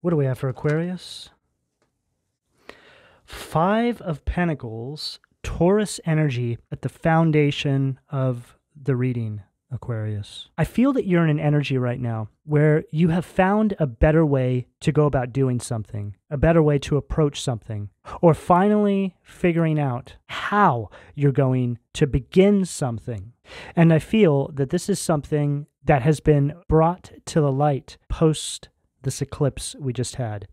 What do we have for Aquarius? Five of Pentacles, Taurus energy at the foundation of the reading, Aquarius. I feel that you're in an energy right now where you have found a better way to go about doing something, a better way to approach something, or finally figuring out how you're going to begin something. And I feel that this is something that has been brought to the light post this eclipse we just had.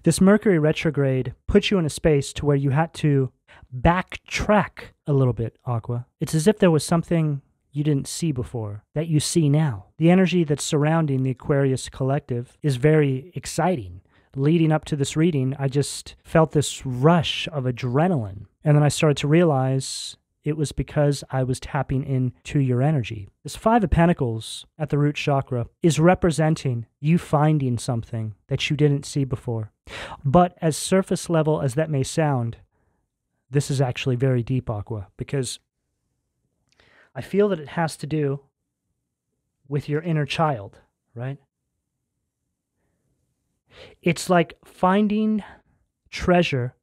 This Mercury retrograde puts you in a space to where you had to backtrack a little bit, Aqua. It's as if there was something you didn't see before that you see now. The energy that's surrounding the Aquarius collective is very exciting. Leading up to this reading, I just felt this rush of adrenaline. And then I started to realize it was because I was tapping into your energy. This Five of Pentacles at the root chakra is representing you finding something that you didn't see before. But as surface level as that may sound, this is actually very deep, Aqua, because I feel that it has to do with your inner child, right? It's like finding treasure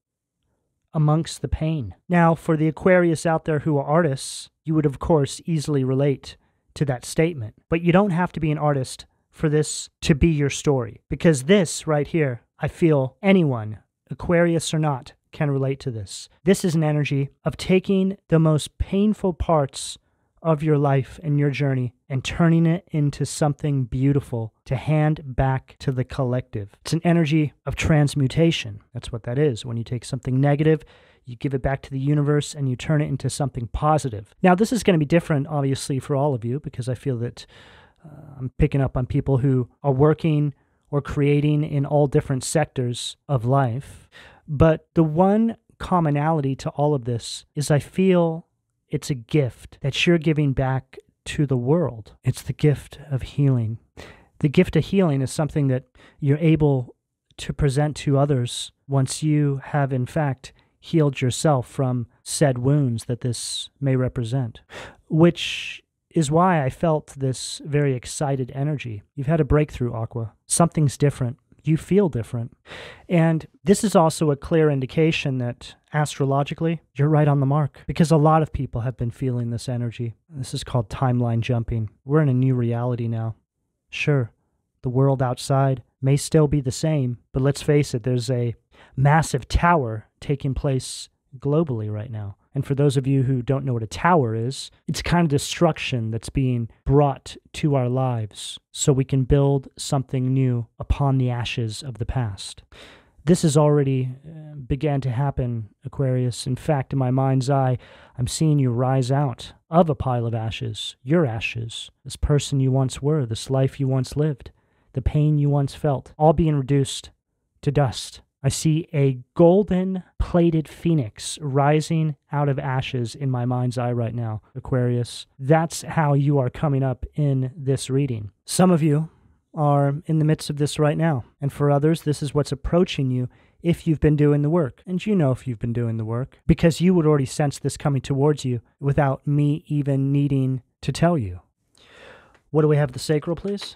amongst the pain. Now, for the Aquarius out there who are artists, you would, of course, easily relate to that statement. But you don't have to be an artist for this to be your story. Because this right here, I feel anyone, Aquarius or not, can relate to this. This is an energy of taking the most painful parts of your life and your journey and turning it into something beautiful to hand back to the collective. It's an energy of transmutation. That's what that is. When you take something negative, you give it back to the universe and you turn it into something positive. Now, this is going to be different, obviously, for all of you, because I feel that I'm picking up on people who are working or creating in all different sectors of life. But the one commonality to all of this is I feel it's a gift that you're giving back to the world. It's the gift of healing. The gift of healing is something that you're able to present to others once you have, in fact, healed yourself from said wounds that this may represent, which is why I felt this very excited energy. You've had a breakthrough, Aqua. Something's different. You feel different. And this is also a clear indication that astrologically, you're right on the mark, because a lot of people have been feeling this energy. This is called timeline jumping. We're in a new reality now. Sure, the world outside may still be the same, but let's face it, there's a massive tower taking place globally right now. And for those of you who don't know what a tower is, it's kind of destruction that's being brought to our lives so we can build something new upon the ashes of the past. This has already began to happen, Aquarius. In fact, in my mind's eye, I'm seeing you rise out of a pile of ashes, your ashes, this person you once were, this life you once lived, the pain you once felt, all being reduced to dust. I see a golden-plated phoenix rising out of ashes in my mind's eye right now, Aquarius. That's how you are coming up in this reading. Some of you are in the midst of this right now, and for others, this is what's approaching you if you've been doing the work. And you know if you've been doing the work, because you would already sense this coming towards you without me even needing to tell you. What do we have at the sacral, please?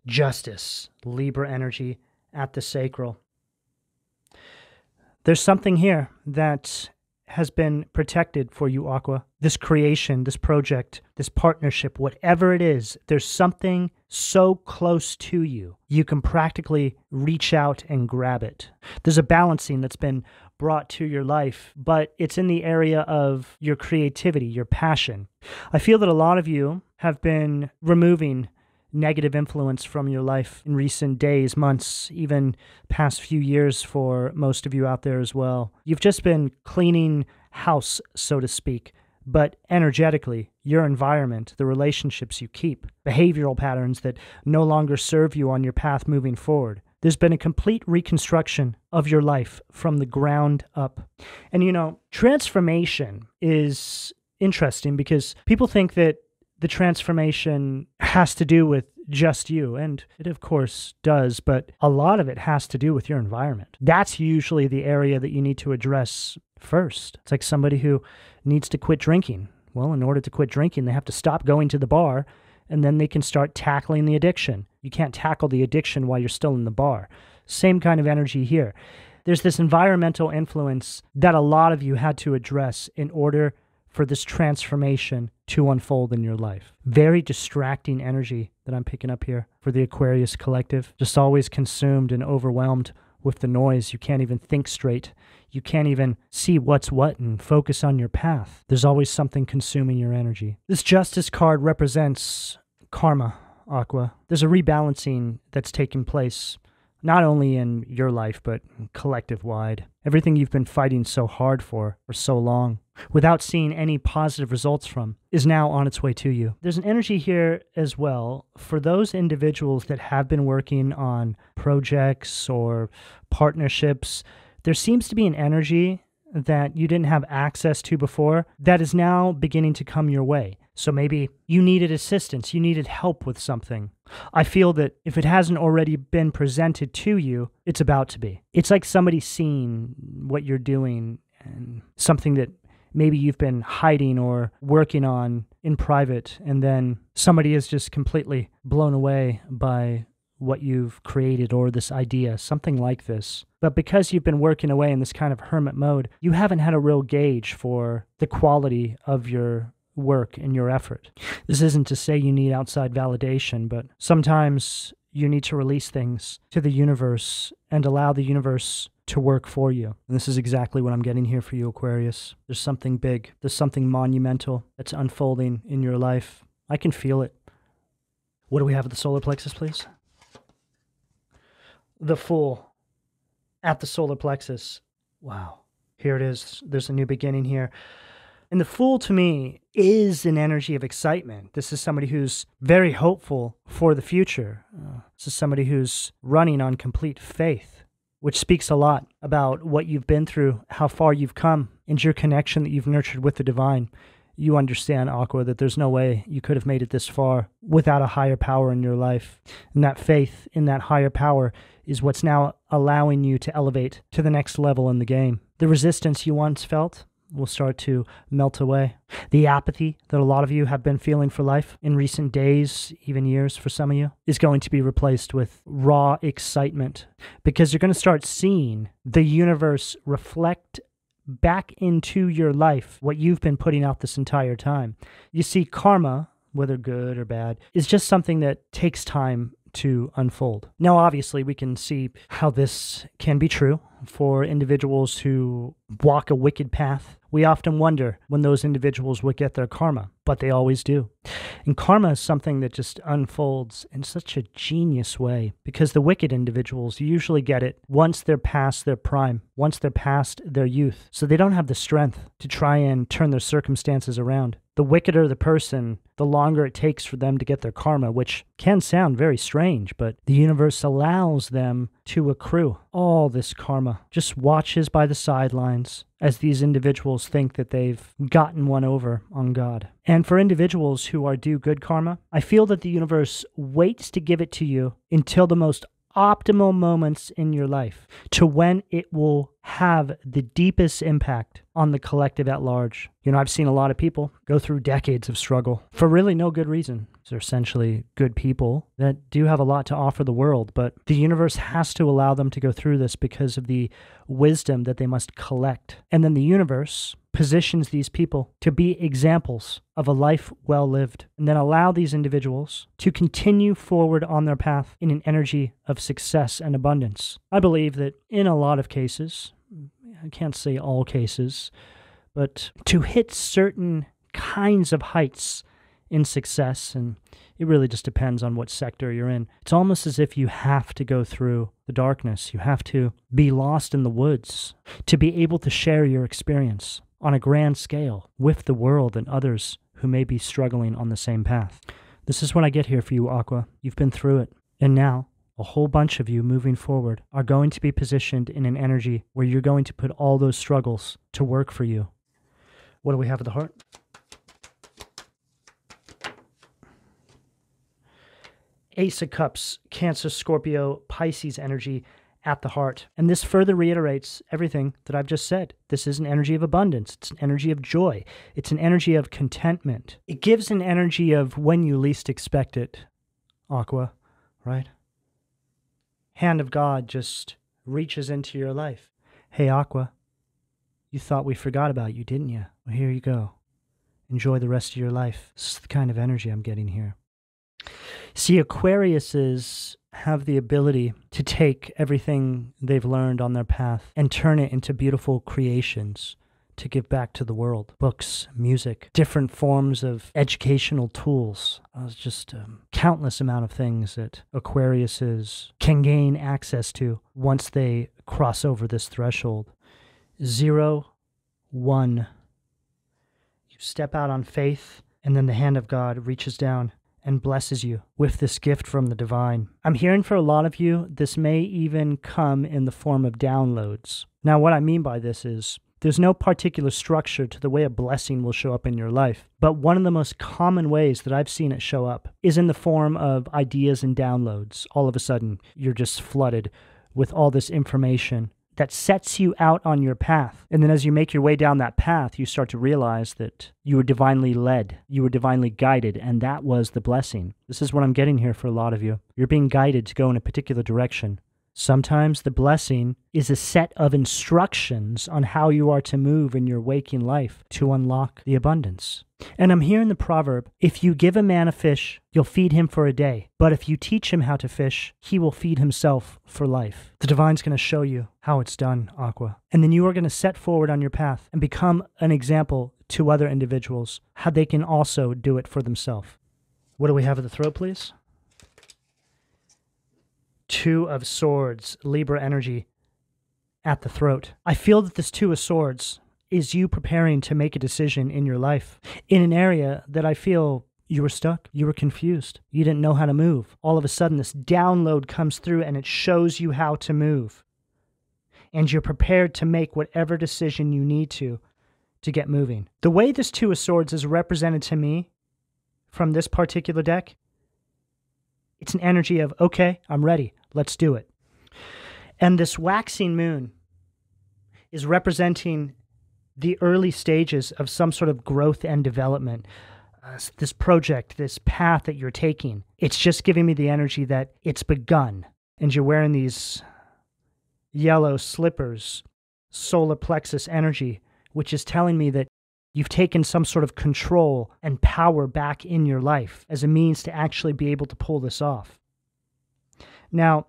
Justice, Libra energy at the sacral. There's something here that has been protected for you, Aqua. This creation, this project, this partnership, whatever it is, there's something so close to you, you can practically reach out and grab it. There's a balancing that's been brought to your life, but it's in the area of your creativity, your passion. I feel that a lot of you have been removing negative influence from your life in recent days, months, even past few years for most of you out there as well. You've just been cleaning house, so to speak, but energetically, your environment, the relationships you keep, behavioral patterns that no longer serve you on your path moving forward. There's been a complete reconstruction of your life from the ground up. And you know, transformation is interesting because people think that the transformation has to do with just you, and it of course does, but a lot of it has to do with your environment. That's usually the area that you need to address first. It's like somebody who needs to quit drinking. Well, in order to quit drinking, they have to stop going to the bar and then they can start tackling the addiction. You can't tackle the addiction while you're still in the bar. Same kind of energy here. There's this environmental influence that a lot of you had to address in order for this transformation to unfold in your life. Very distracting energy that I'm picking up here for the Aquarius collective. Just always consumed and overwhelmed with the noise. You can't even think straight. You can't even see what's what and focus on your path. There's always something consuming your energy. This Justice card represents karma, Aqua. There's a rebalancing that's taking place, not only in your life, but collective-wide. Everything you've been fighting so hard for so long, without seeing any positive results from, is now on its way to you. There's an energy here as well for those individuals that have been working on projects or partnerships. There seems to be an energy that you didn't have access to before that is now beginning to come your way. So maybe you needed assistance, you needed help with something. I feel that if it hasn't already been presented to you, it's about to be. It's like somebody seeing what you're doing and something that maybe you've been hiding or working on in private, and then somebody is just completely blown away by what you've created or this idea, something like this. But because you've been working away in this kind of hermit mode, you haven't had a real gauge for the quality of your work and your effort. This isn't to say you need outside validation, but sometimes you need to release things to the universe and allow the universe to work for you. And this is exactly what I'm getting here for you, Aquarius. There's something big. There's something monumental that's unfolding in your life. I can feel it. What do we have at the solar plexus, please? The Fool at the solar plexus. Wow. Here it is. There's a new beginning here. And the Fool, to me, is an energy of excitement. This is somebody who's very hopeful for the future. This is somebody who's running on complete faith, which speaks a lot about what you've been through, how far you've come, and your connection that you've nurtured with the divine. You understand, Aqua, that there's no way you could have made it this far without a higher power in your life. And that faith in that higher power is what's now allowing you to elevate to the next level in the game. The resistance you once felt will start to melt away. The apathy that a lot of you have been feeling for life in recent days, even years for some of you, is going to be replaced with raw excitement, because you're going to start seeing the universe reflect back into your life what you've been putting out this entire time. You see, karma, whether good or bad, is just something that takes time to unfold. Now, obviously, we can see how this can be true for individuals who walk a wicked path. We often wonder when those individuals would get their karma, but they always do. And karma is something that just unfolds in such a genius way, because the wicked individuals usually get it once they're past their prime, once they're past their youth. So they don't have the strength to try and turn their circumstances around. The wickeder the person, the longer it takes for them to get their karma, which can sound very strange, but the universe allows them to accrue all this karma. Just watches by the sidelines as these individuals think that they've gotten one over on God. And for individuals who are due good karma, I feel that the universe waits to give it to you until the most optimal moments in your life, to when it will have the deepest impact on the collective at large. You know, I've seen a lot of people go through decades of struggle for really no good reason. They're essentially good people that do have a lot to offer the world, but the universe has to allow them to go through this because of the wisdom that they must collect. And then the universe positions these people to be examples of a life well lived, and then allow these individuals to continue forward on their path in an energy of success and abundance. I believe that in a lot of cases, I can't say all cases, but to hit certain kinds of heights in success, and it really just depends on what sector you're in, it's almost as if you have to go through the darkness. You have to be lost in the woods to be able to share your experience on a grand scale with the world and others who may be struggling on the same path. This is what I get here for you, Aqua. You've been through it. And now, a whole bunch of you moving forward are going to be positioned in an energy where you're going to put all those struggles to work for you. What do we have at the heart? Ace of Cups, Cancer, Scorpio, Pisces energy, at the heart. And this further reiterates everything that I've just said. This is an energy of abundance. It's an energy of joy. It's an energy of contentment. It gives an energy of when you least expect it, Aqua, right? Hand of God just reaches into your life. Hey, Aqua, you thought we forgot about you, didn't you? Well, here you go. Enjoy the rest of your life. This is the kind of energy I'm getting here. See, Aquariuses have the ability to take everything they've learned on their path and turn it into beautiful creations to give back to the world. Books, music, different forms of educational tools. Just a countless amount of things that Aquariuses can gain access to once they cross over this threshold. 0, 1. You step out on faith, and then the hand of God reaches down and blesses you with this gift from the divine. I'm hearing for a lot of you, this may even come in the form of downloads. Now, what I mean by this is, there's no particular structure to the way a blessing will show up in your life, but one of the most common ways that I've seen it show up is in the form of ideas and downloads. All of a sudden, you're just flooded with all this information that sets you out on your path. And then as you make your way down that path, you start to realize that you were divinely led, you were divinely guided, and that was the blessing. This is what I'm getting here for a lot of you. You're being guided to go in a particular direction. Sometimes the blessing is a set of instructions on how you are to move in your waking life to unlock the abundance. And I'm hearing the proverb, if you give a man a fish, you'll feed him for a day. But if you teach him how to fish, he will feed himself for life. The divine's going to show you how it's done, Aqua. And then you are going to set forward on your path and become an example to other individuals, how they can also do it for themselves. What do we have at the throat, please? 2 of Swords, Libra energy at the throat. I feel that this 2 of Swords is you preparing to make a decision in your life in an area that I feel you were stuck, you were confused, you didn't know how to move. All of a sudden, this download comes through and it shows you how to move. And you're prepared to make whatever decision you need to get moving. The way this 2 of Swords is represented to me from this particular deck, it's an energy of, okay, I'm ready. Let's do it. And this waxing moon is representing the early stages of some sort of growth and development. This project, this path that you're taking, it's just giving me the energy that it's begun. And you're wearing these yellow slippers, solar plexus energy, which is telling me that you've taken some sort of control and power back in your life as a means to actually be able to pull this off. Now,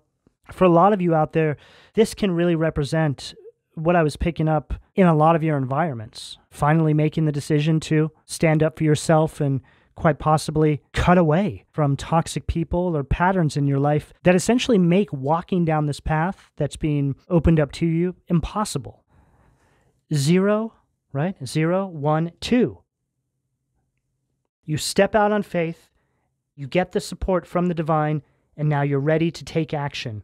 for a lot of you out there, this can really represent what I was picking up in a lot of your environments. Finally making the decision to stand up for yourself and quite possibly cut away from toxic people or patterns in your life that essentially make walking down this path that's being opened up to you impossible. 0, right? 0, 1, 2. You step out on faith, you get the support from the divine, and now you're ready to take action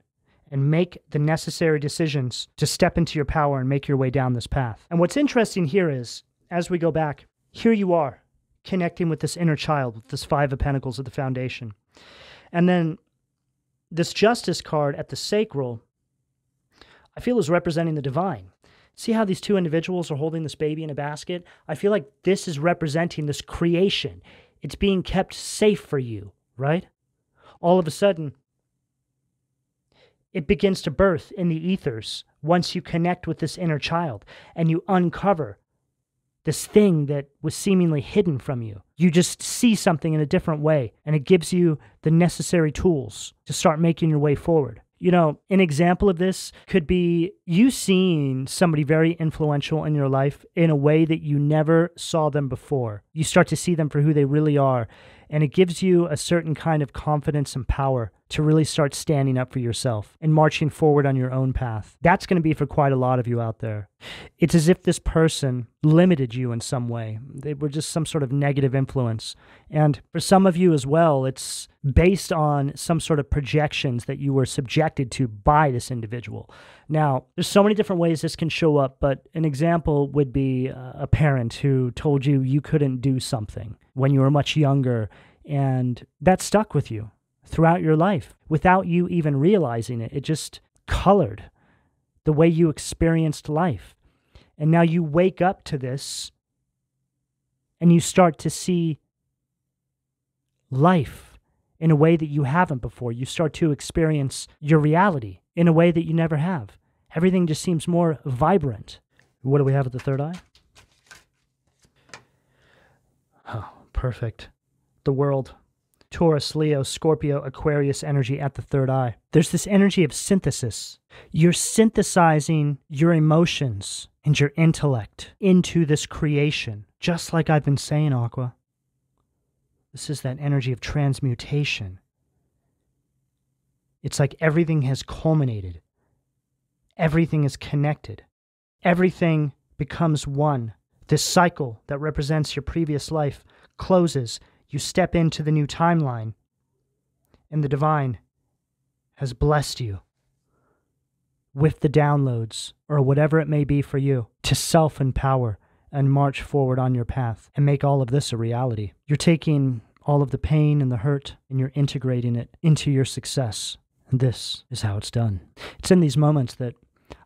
and make the necessary decisions to step into your power and make your way down this path. And what's interesting here is, as we go back, here you are, connecting with this inner child, with this 5 of Pentacles at the foundation. And then this Justice card at the sacral, I feel is representing the divine. See how these 2 individuals are holding this baby in a basket? I feel like this is representing this creation. It's being kept safe for you, right? All of a sudden, it begins to birth in the ethers once you connect with this inner child and you uncover this thing that was seemingly hidden from you. You just see something in a different way, and it gives you the necessary tools to start making your way forward. You know, an example of this could be you seeing somebody very influential in your life in a way that you never saw them before. You start to see them for who they really are, and it gives you a certain kind of confidence and power to really start standing up for yourself and marching forward on your own path. That's going to be for quite a lot of you out there. It's as if this person limited you in some way. They were just some sort of negative influence. And for some of you as well, it's based on some sort of projections that you were subjected to by this individual. Now, there's so many different ways this can show up, but an example would be a parent who told you you couldn't do something when you were much younger, and that stuck with you throughout your life without you even realizing it. It just colored the way you experienced life. And now you wake up to this and you start to see life in a way that you haven't before. You start to experience your reality in a way that you never have. Everything just seems more vibrant. What do we have at the third eye? Oh, perfect. The world. Taurus, Leo, Scorpio, Aquarius energy at the third eye. There's this energy of synthesis. You're synthesizing your emotions and your intellect into this creation. Just like I've been saying, Aqua. This is that energy of transmutation. It's like everything has culminated. Everything is connected. Everything becomes one. This cycle that represents your previous life closes. You step into the new timeline, and the divine has blessed you with the downloads, or whatever it may be for you, to self-empower and march forward on your path and make all of this a reality. You're taking all of the pain and the hurt, and you're integrating it into your success. And this is how it's done. It's in these moments that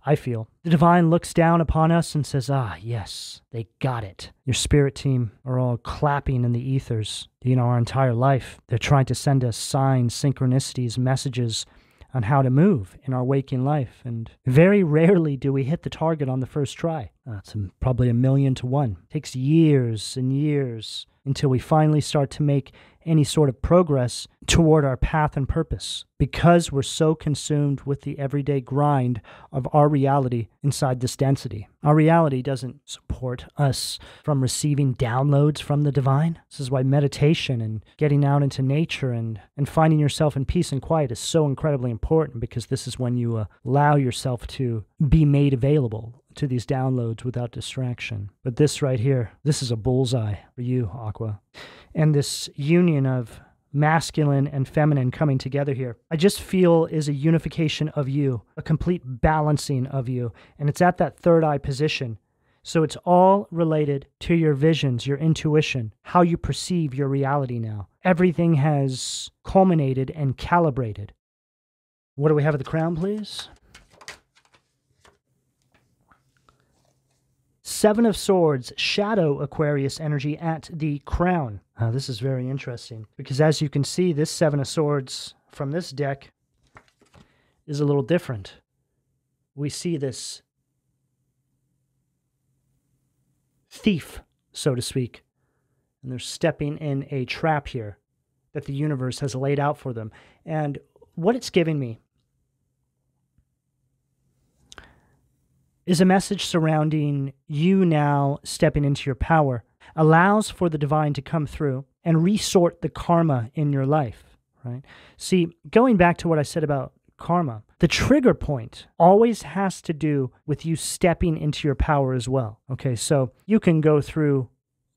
I feel the divine looks down upon us and says, ah, yes, they got it. Your spirit team are all clapping in the ethers. Our entire life, they're trying to send us signs, synchronicities, messages on how to move in our waking life. And very rarely do we hit the target on the first try. It's probably 1,000,000 to 1. It takes years and years until we finally start to make any sort of progress toward our path and purpose, because we're so consumed with the everyday grind of our reality inside this density. Our reality doesn't support us from receiving downloads from the divine. This is why meditation and getting out into nature and finding yourself in peace and quiet is so incredibly important, because this is when you allow yourself to be made available to these downloads without distraction. But this right here, this is a bullseye for you, Aqua. And this union of masculine and feminine coming together here, I just feel is a unification of you, a complete balancing of you. And it's at that third eye position. So it's all related to your visions, your intuition, how you perceive your reality now. Everything has culminated and calibrated. What do we have at the crown, please? Seven of Swords, shadow Aquarius energy at the crown. This is very interesting, because as you can see, this Seven of Swords from this deck is a little different. We see this thief, so to speak, and they're stepping in a trap here that the universe has laid out for them. And what it's giving me is a message surrounding you now stepping into your power, allows for the divine to come through and resort the karma in your life, right? See, going back to what I said about karma, the trigger point always has to do with you stepping into your power as well, okay? So you can go through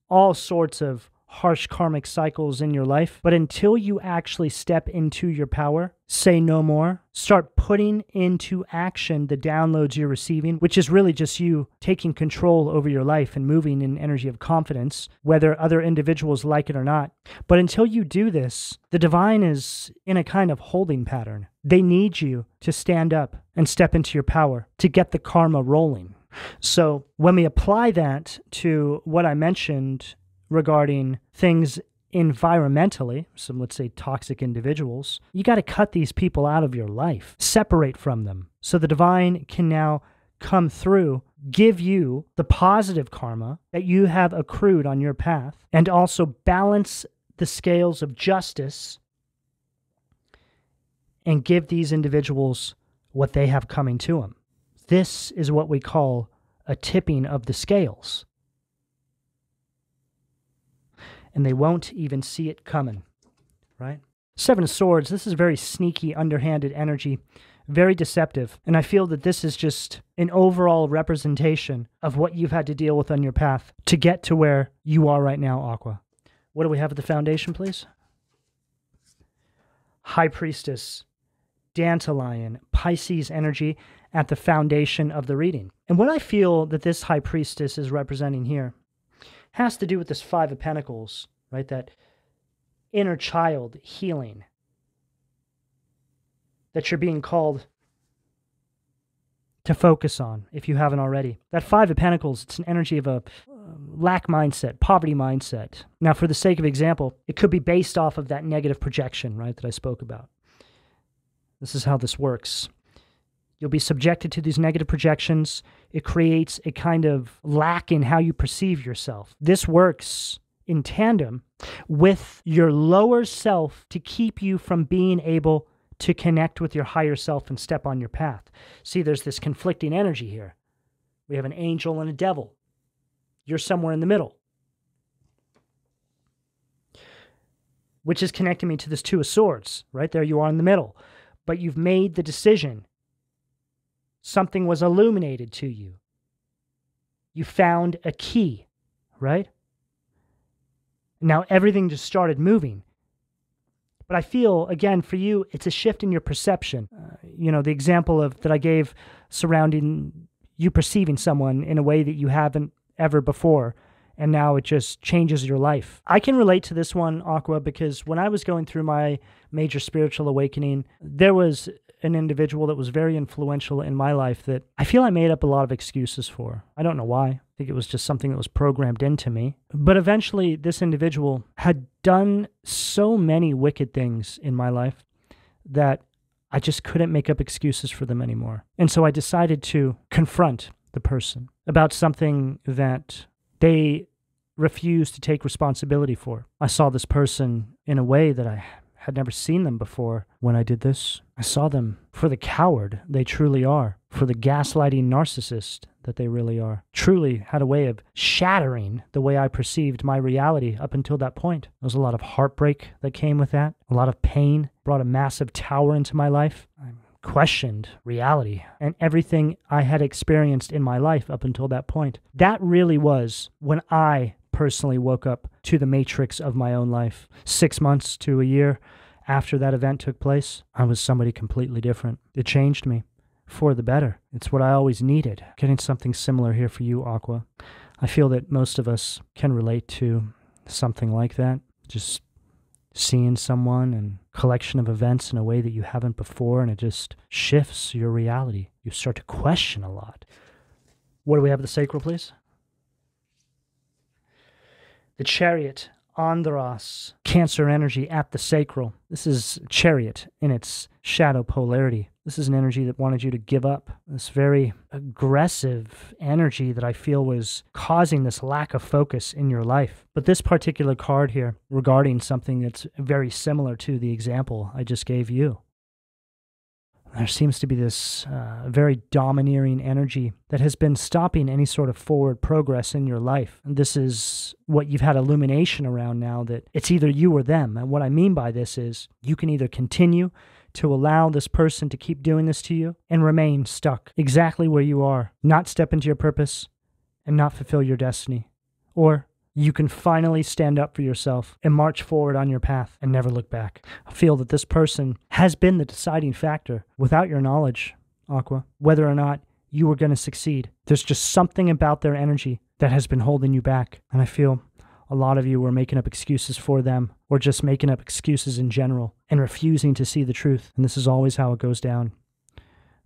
all sorts of harsh karmic cycles in your life, but until you actually step into your power, say no more, start putting into action the downloads you're receiving, which is really just you taking control over your life and moving in energy of confidence, whether other individuals like it or not. But until you do this, the divine is in a kind of holding pattern. They need you to stand up and step into your power to get the karma rolling. So when we apply that to what I mentioned regarding things environmentally, some let's say toxic individuals, you got to cut these people out of your life, separate from them, so the divine can now come through, give you the positive karma that you have accrued on your path, and also balance the scales of justice and give these individuals what they have coming to them. This is what we call a tipping of the scales. And they won't even see it coming, right? Seven of Swords, this is very sneaky, underhanded energy, very deceptive. And I feel that this is just an overall representation of what you've had to deal with on your path to get to where you are right now, Aqua. What do we have at the foundation, please? High Priestess, Dandelion, Pisces energy at the foundation of the reading. And what I feel that this High Priestess is representing here has to do with this Five of Pentacles, right? That inner child healing that you're being called to focus on if you haven't already. That Five of Pentacles, it's an energy of a lack mindset, poverty mindset. Now, for the sake of example, it could be based off of that negative projection, right, that I spoke about. This is how this works. You'll be subjected to these negative projections. It creates a kind of lack in how you perceive yourself. This works in tandem with your lower self to keep you from being able to connect with your higher self and step on your path. See, there's this conflicting energy here. We have an angel and a devil. You're somewhere in the middle, which is connecting me to this Two of Swords. Right there you are in the middle. But you've made the decision. Something was illuminated to you. You found a key, right? Now everything just started moving. But I feel, again, for you, it's a shift in your perception. The example that I gave surrounding you perceiving someone in a way that you haven't ever before, and now it just changes your life. I can relate to this one, Aqua, because when I was going through my major spiritual awakening, there was an individual that was very influential in my life that I feel I made up a lot of excuses for. I don't know why. I think it was just something that was programmed into me. But eventually, this individual had done so many wicked things in my life that I just couldn't make up excuses for them anymore. And so I decided to confront the person about something that they refused to take responsibility for. I saw this person in a way that I had never seen them before when I did this. I saw them for the coward they truly are, for the gaslighting narcissist that they really are. Truly had a way of shattering the way I perceived my reality up until that point. There was a lot of heartbreak that came with that, a lot of pain, brought a massive tower into my life. I questioned reality and everything I had experienced in my life up until that point. That really was when I personally woke up to the matrix of my own life. 6 months to a year after that event took place, I was somebody completely different. It changed me for the better. It's what I always needed. Getting something similar here for you, Aqua. I feel that most of us can relate to something like that. Just seeing someone and collection of events in a way that you haven't before, and it just shifts your reality. You start to question a lot. What do we have at the sacral, please? The Chariot, Andros, Cancer energy at the sacral. This is Chariot in its shadow polarity. This is an energy that wanted you to give up. This very aggressive energy that I feel was causing this lack of focus in your life. But this particular card here, regarding something that's very similar to the example I just gave you. There seems to be this very domineering energy that has been stopping any sort of forward progress in your life. And this is what you've had illumination around now, that it's either you or them. And what I mean by this is you can either continue to allow this person to keep doing this to you and remain stuck exactly where you are, not step into your purpose and not fulfill your destiny. Or you can finally stand up for yourself and march forward on your path and never look back. I feel that this person has been the deciding factor, without your knowledge, Aqua, whether or not you were going to succeed. There's just something about their energy that has been holding you back. And I feel a lot of you were making up excuses for them, or just making up excuses in general and refusing to see the truth. And this is always how it goes down.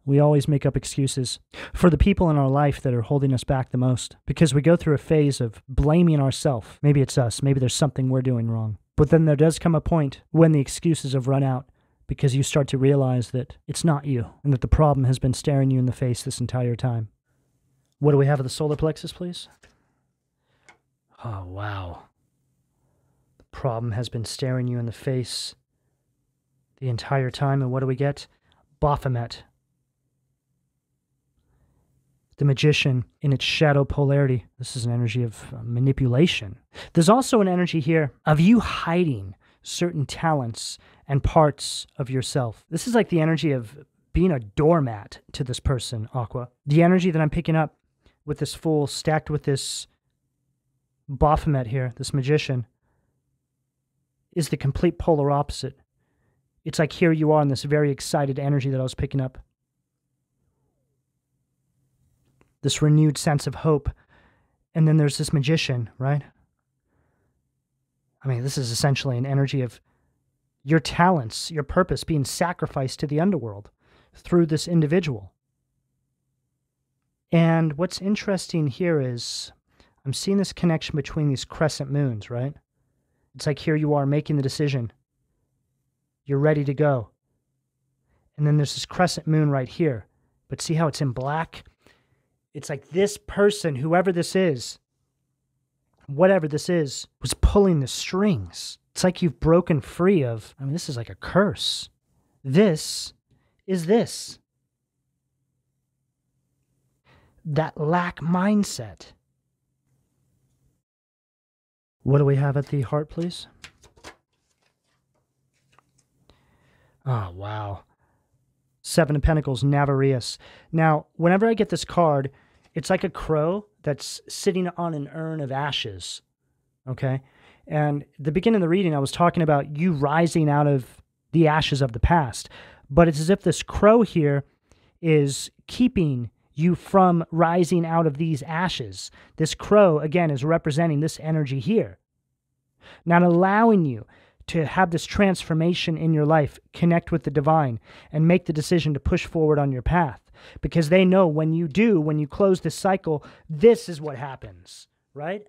We always make up excuses for the people in our life that are holding us back the most, because we go through a phase of blaming ourselves. Maybe it's us. Maybe there's something we're doing wrong. But then there does come a point when the excuses have run out, because you start to realize that it's not you and that the problem has been staring you in the face this entire time. What do we have at the solar plexus, please? Oh, wow. The problem has been staring you in the face the entire time. And what do we get? Baphomet. The Magician in its shadow polarity. This is an energy of manipulation. There's also an energy here of you hiding certain talents and parts of yourself. This is like the energy of being a doormat to this person, Aqua. The energy that I'm picking up with this Fool stacked with this Baphomet here, this Magician, is the complete polar opposite. It's like here you are in this very excited energy that I was picking up. This renewed sense of hope. And then there's this Magician, right? I mean, this is essentially an energy of your talents, your purpose being sacrificed to the underworld through this individual. And what's interesting here is I'm seeing this connection between these crescent moons, right? It's like here you are making the decision. You're ready to go. And then there's this crescent moon right here. But see how it's in black? It's like this person, whoever this is, whatever this is, was pulling the strings. It's like you've broken free of, I mean, this is like a curse. This is this. That lack mindset. What do we have at the heart, please? Oh, wow. Seven of Pentacles, Navarius. Now, whenever I get this card, it's like a crow that's sitting on an urn of ashes, okay? And the beginning of the reading, I was talking about you rising out of the ashes of the past. But it's as if this crow here is keeping you from rising out of these ashes. This crow, again, is representing this energy here. Not allowing you to have this transformation in your life, connect with the divine, and make the decision to push forward on your path. Because they know when you do, when you close this cycle, this is what happens, right?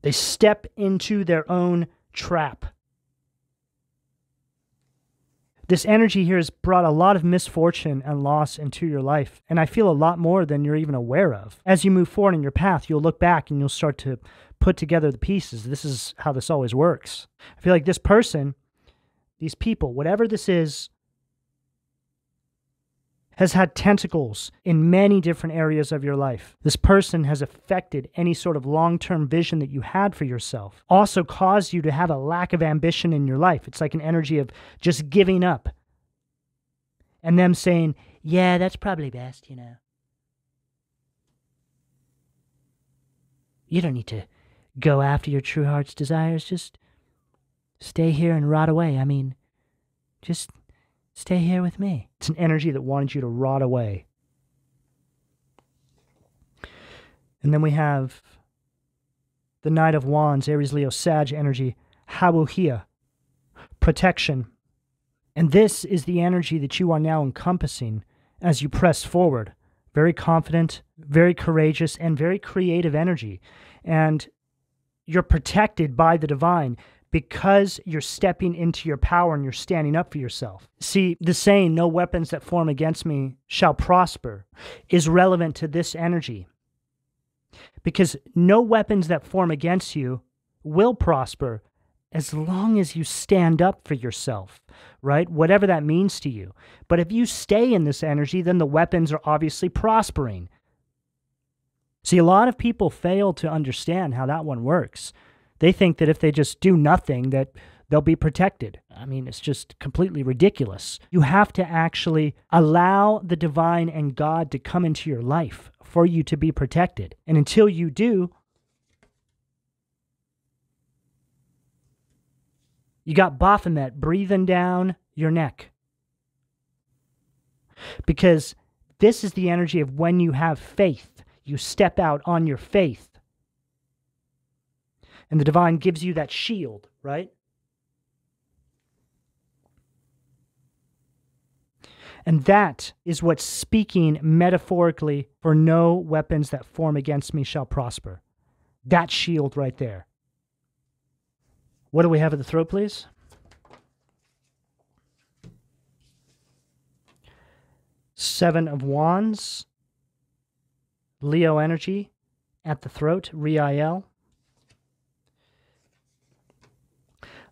They step into their own trap. This energy here has brought a lot of misfortune and loss into your life, and I feel a lot more than you're even aware of. As you move forward in your path, you'll look back and you'll start to put together the pieces. This is how this always works. I feel like this person, these people, whatever this is, has had tentacles in many different areas of your life. This person has affected any sort of long-term vision that you had for yourself. Also caused you to have a lack of ambition in your life. It's like an energy of just giving up. And them saying, yeah, that's probably best, you know. You don't need to go after your true heart's desires. Just stay here and rot away. I mean, just stay here with me. It's an energy that wanted you to rot away. And then we have the Knight of Wands, Aries, Leo, Sag energy, Hawuhia, protection. And this is the energy that you are now encompassing as you press forward. Very confident, very courageous, and very creative energy. And you're protected by the divine because you're stepping into your power and you're standing up for yourself. See, the saying, no weapons that form against me shall prosper, is relevant to this energy. Because no weapons that form against you will prosper as long as you stand up for yourself, right? Whatever that means to you. But if you stay in this energy, then the weapons are obviously prospering. See, a lot of people fail to understand how that one works. They think that if they just do nothing, that they'll be protected. I mean, it's just completely ridiculous. You have to actually allow the divine and God to come into your life for you to be protected. And until you do, you got Baphomet breathing down your neck. Because this is the energy of when you have faith. You step out on your faith. And the divine gives you that shield, right? And that is what's speaking metaphorically for no weapons that form against me shall prosper. That shield right there. What do we have at the throat, please? Seven of Wands. Leo energy at the throat, Riel.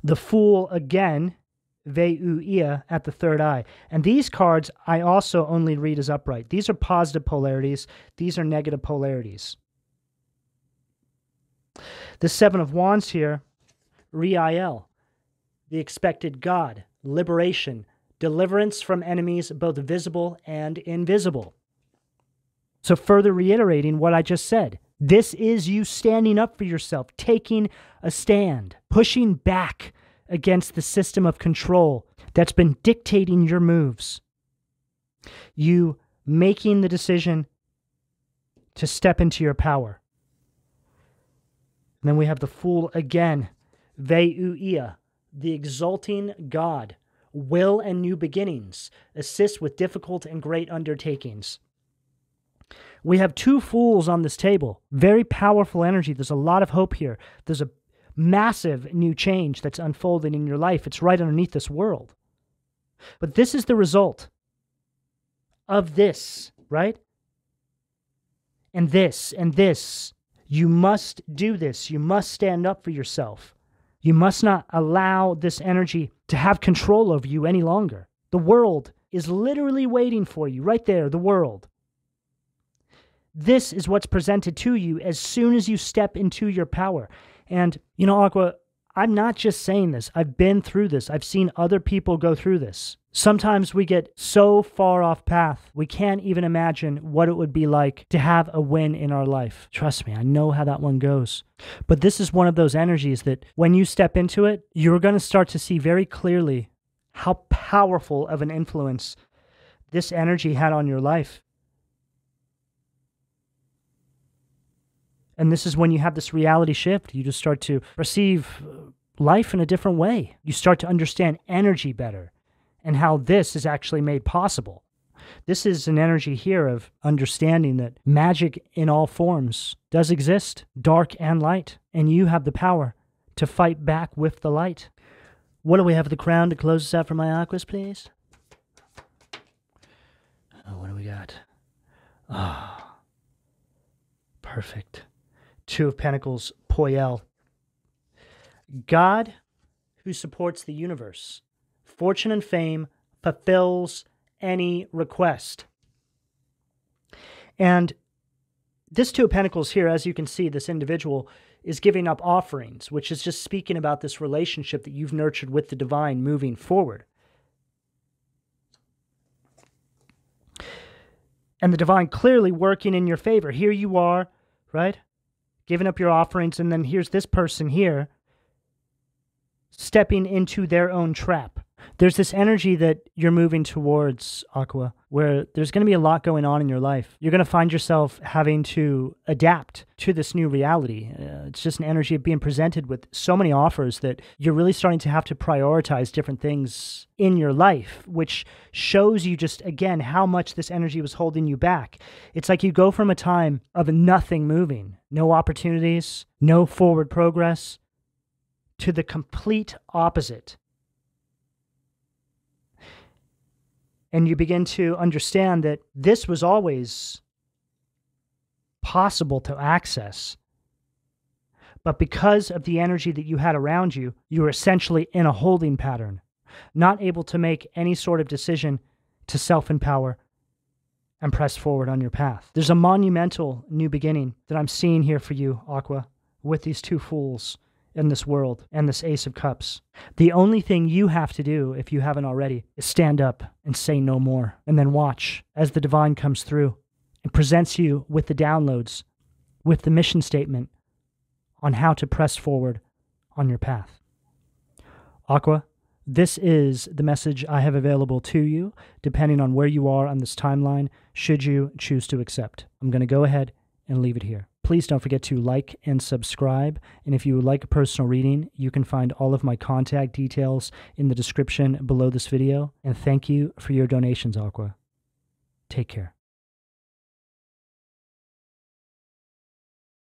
The Fool again, Veuia at the third eye. And these cards I also only read as upright. These are positive polarities. These are negative polarities. The Seven of Wands here, Riel, the expected God, liberation, deliverance from enemies both visible and invisible. So further reiterating what I just said, this is you standing up for yourself, taking a stand, pushing back against the system of control that's been dictating your moves. You making the decision to step into your power. And then we have the Fool again, Veuia, the exalting God, will and new beginnings, assist with difficult and great undertakings. We have two fools on this table. Very powerful energy. There's a lot of hope here. There's a massive new change that's unfolding in your life. It's right underneath this world. But this is the result of this, right? And this, and this. You must do this. You must stand up for yourself. You must not allow this energy to have control over you any longer. The world is literally waiting for you, right there, the world. This is what's presented to you as soon as you step into your power. And, you know, Aqua, I'm not just saying this. I've been through this. I've seen other people go through this. Sometimes we get so far off path, we can't even imagine what it would be like to have a win in our life. Trust me, I know how that one goes. But this is one of those energies that when you step into it, you're going to start to see very clearly how powerful of an influence this energy had on your life. And this is when you have this reality shift. You just start to perceive life in a different way. You start to understand energy better and how this is actually made possible. This is an energy here of understanding that magic in all forms does exist, dark and light, and you have the power to fight back with the light. What do we have at the crown to close us out for my aquas, please? Oh, what do we got? Ah, perfect. Two of Pentacles, Poel. God, who supports the universe, fortune and fame, fulfills any request. And this Two of Pentacles here, as you can see, this individual is giving up offerings, which is just speaking about this relationship that you've nurtured with the divine moving forward. And the divine clearly working in your favor. Here you are, right? Giving up your offerings, and then here's this person here stepping into their own trap. There's this energy that you're moving towards, Aqua, where there's going to be a lot going on in your life. You're going to find yourself having to adapt to this new reality. It's just an energy of being presented with so many offers that you're really starting to have to prioritize different things in your life, which shows you just, again, how much this energy was holding you back. It's like you go from a time of nothing moving, no opportunities, no forward progress, to the complete opposite. And you begin to understand that this was always possible to access. But because of the energy that you had around you, you were essentially in a holding pattern, not able to make any sort of decision to self-empower and press forward on your path. There's a monumental new beginning that I'm seeing here for you, Aqua, with these two fools in this world and this Ace of Cups. The only thing you have to do, if you haven't already, is stand up and say no more, and then watch as the divine comes through and presents you with the downloads, with the mission statement on how to press forward on your path. Aqua, this is the message I have available to you, depending on where you are on this timeline, should you choose to accept. I'm going to go ahead and leave it here. Please don't forget to like and subscribe. And if you would like a personal reading, you can find all of my contact details in the description below this video. And thank you for your donations, Aqua. Take care.